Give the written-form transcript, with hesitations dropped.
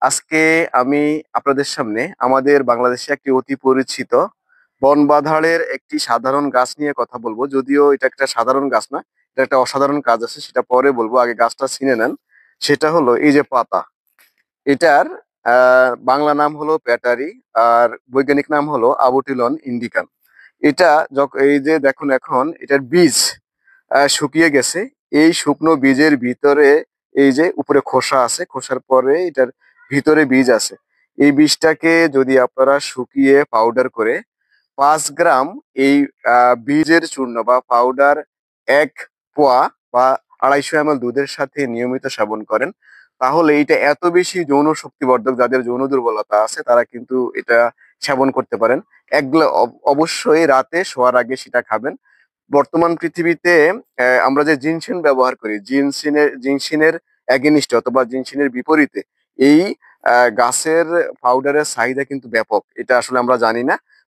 আজকে আমি আপনাদের সামনে আমাদের বাংলাদেশে একটি অতি পরিচিত বনবাধাড়ের একটি সাধারণ গাছ নিয়ে কথা বলবো। যদিও এটা একটা সাধারণ গাছ না, এটা একটা অসাধারণ কাজ আছে, সেটা পরে বলবো। আগে গাছটা চিনে নেন। সেটা হলো এই যে পাতা। এটার বাংলা নাম হলো প্যাটারি, আর বৈজ্ঞানিক নাম হলো আবুটিলন ইন্ডিকান। এটা এই যে দেখুন, এখন এটার বীজ শুকিয়ে গেছে। এই শুকনো বীজের ভিতরে এই যে উপরে খোসা আছে, খোসার পরে এটার ভিতরে বীজ আছে। এই বীজটাকে যদি আপনারা শুকিয়ে পাউডার করে 5 গ্রাম এই বীজের চূর্ণ বা পাউডার 1 পোয়া বা 250 ml দুধের সাথে নিয়মিত সেবন করেন, তাহলে এটা এত বেশি যৌন শক্তিবর্ধক, যাদের যৌন দুর্বলতা আছে তারা কিন্তু এটা সেবন করতে পারেন। অবশ্যই রাতে শোয়ার আগে সেটা খাবেন। বর্তমান পৃথিবীতে আমরা যে জিনসিন ব্যবহার করি, জিনসিনের এগেনিস্টে অথবা জিনসিনের বিপরীতে এই গাছের পাউডারের চাহিদা কিন্তু ব্যাপক। এটা আসলে আমরা জানি না।